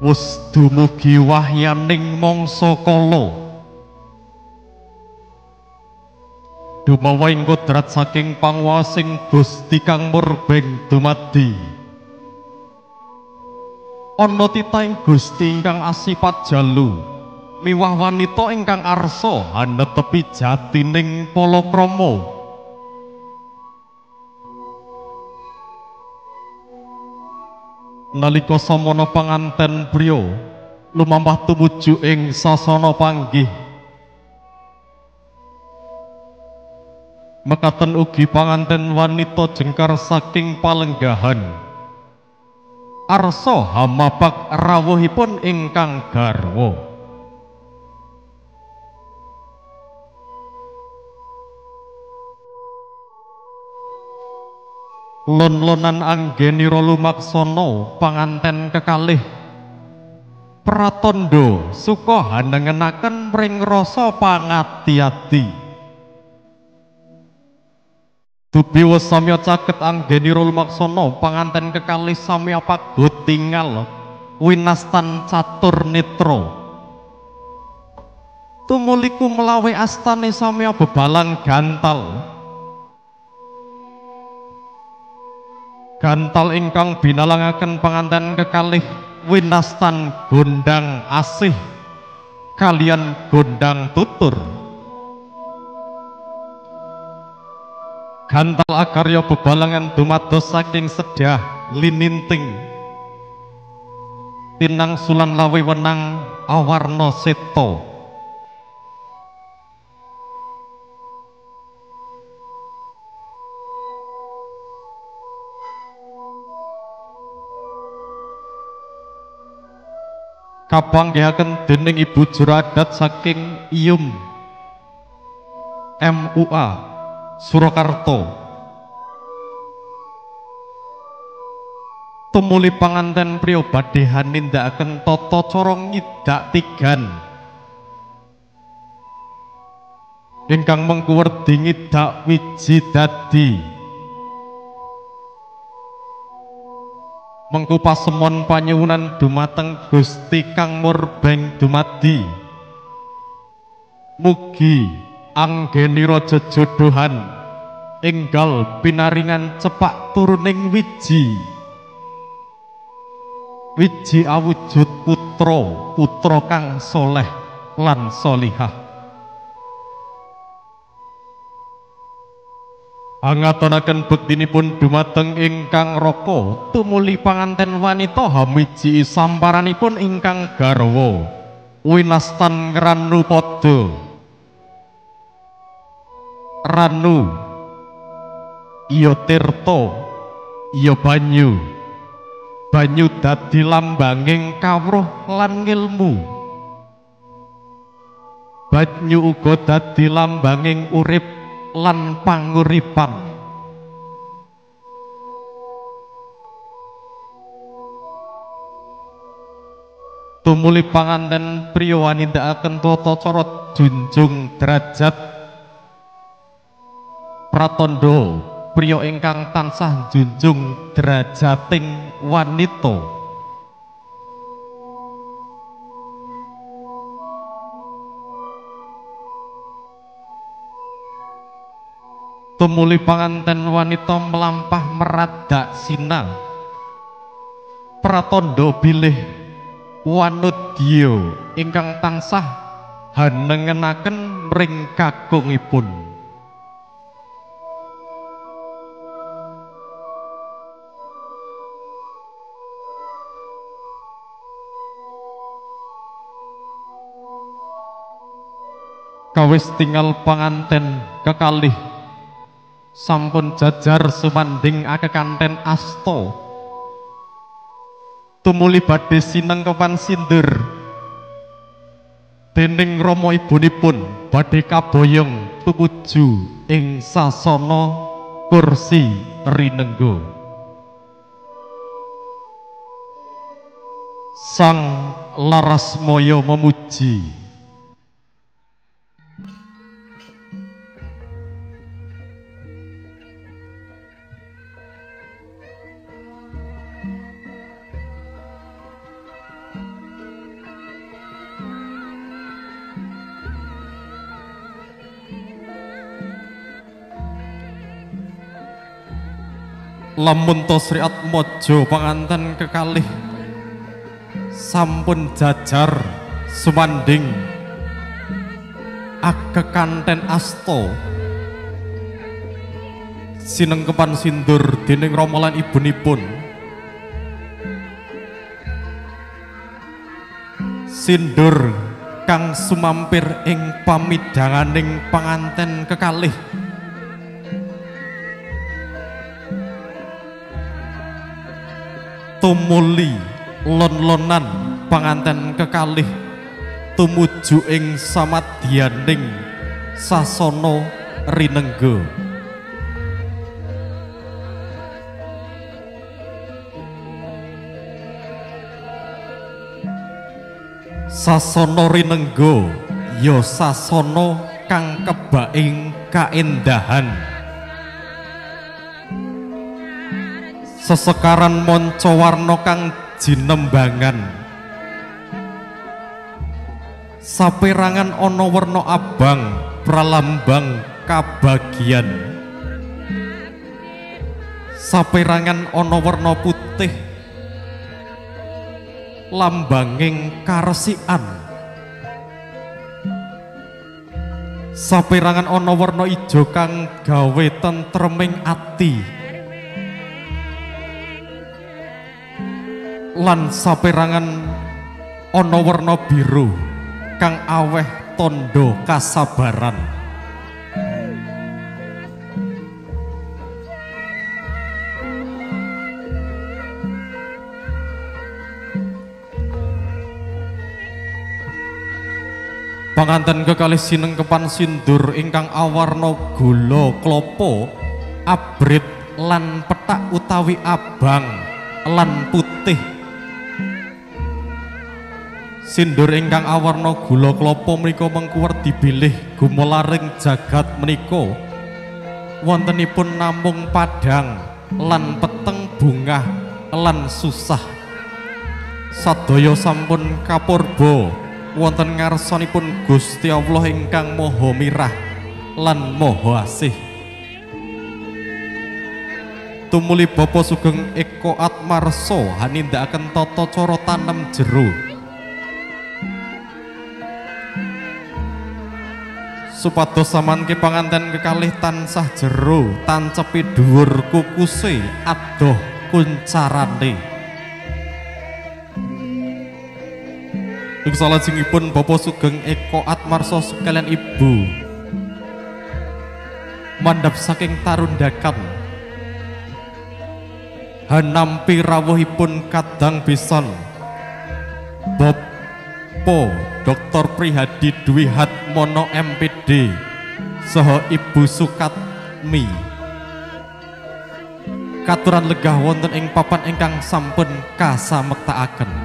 Wus dumugi wahyaning mangsa kala dumawaing kodrat saking panguwasing Gusti kang murbeng dumadi ana titahing Gusti ingkang asipat jalu miwah wanita ingkang arsa hanetepi jatining palakrama. Nalika samana panganten priya lumampah tumuju ing sasana panggih, mekaten ugi panganten wanita jengkar saking palenggahan arsa hamapak rawuhipun ingkang garwa. Lon-lonan anggenira lumaksana panganten kekalih pratandha suka hanengenaken mring rasa pangati-ati. Dubi samya caket anggenira lumaksana panganten kekalih samya pagut tingal winastan catur netra. Tumuliku melawe astane samya bebalang gantal. Gantal ingkang binalangaken panganten kekalih winastan gondang asih kalian gondang tutur. Gantal akarya bebalangan dumados saking sedah lininting tinang sulan lawe wenang awarna seta. Kapanggihaken dening Ibu Juru Adat saking Iyum MUA Surakarta. Tumuli panganten priya badhe hanindakaken tata cara ngidak tigan ingkang mengku werdi ngidak wiji dadi mengku pasemon panyuwunan dumateng Gusti kang murbeng dumadi. Mugi anggenira jejodohan enggal pinaringan cepak turuning wiji awujud putra kang soleh lan solihah. Angatonaken bektinipun dumateng ingkang raka tumuli panganten wanita hamiji samparanipun ingkang garwa winastan Ranu Pada. Ranu iya tirta iya banyu dadi lambanging kawruh lan ngilmu, banyu uga dadi lambanging urip lan panguripan. Tumuli panganten priya wanindakaken tata cara junjung derajat pratandha priya ingkang tansah junjung derajating wanita. Tumuli panganten wanita melampah meradak sina pratandha bilih wanudya ingkang tansah hanengenaken mring kakungipun. Kawis tinggal panganten kekalih sampun jajar sumanding akekanten asta tumuli badhe sinengkepan sindur dening Rama ibunipun badhe kaboyong tumuju ing sasana kursi rinengga. Sang Larasmaya memuji, lamun to Sri Atmaja panganten kekalih sampun jajar sumanding akekanten asta sinengkepan sindur dening Rama lan ibunipun sindur kang sumampir ing pamidanganing panganten kekalih tumuli lon-lonan panganten kekalih tumuju ing samadyaning sasana rinengga sasana rinengga ya sasana kang kebaing kaendahan sesekaran manca warna kang jinembangan saperangan ana werna abang pralambang kabagian saperangan ana werna putih lambanging karesikan saperangan ana werna ijo kang gawe tentreming ati lan saperangan ana werna biru kang aweh tondo kasabaran panganten kekalih sinengkepan sindur ingkang awarna gula klapa abrit lan petak utawi abang lan putih sindur ingkang awarna gula klapa menika mengkuwer dibilih gumolaring jagat menika wontenipun namung padhang lan peteng bungah lan susah sadaya sampun kapurba wonten ngarsanipun Gusti Allah ingkang Maha Mirah lan Maha Asih tumuli Bapa Sugeng Eko Atmarsa hanindakaken tata cara tanem jero supados samanke panganten kekalih tansah jero tancepi dhuwur kukuse adoh kuncarane ing salajengipun Bapa Sugeng Eko Atmarsa sekalian ibu mandhap saking tarundakan hanampi rawuhipun kadang pisan Bapa Dr. Prihadi Dwi Hatmono MPD saha Ibu Sukatmi katuran legah wonten ing papan ingkang sampun kasamektakaken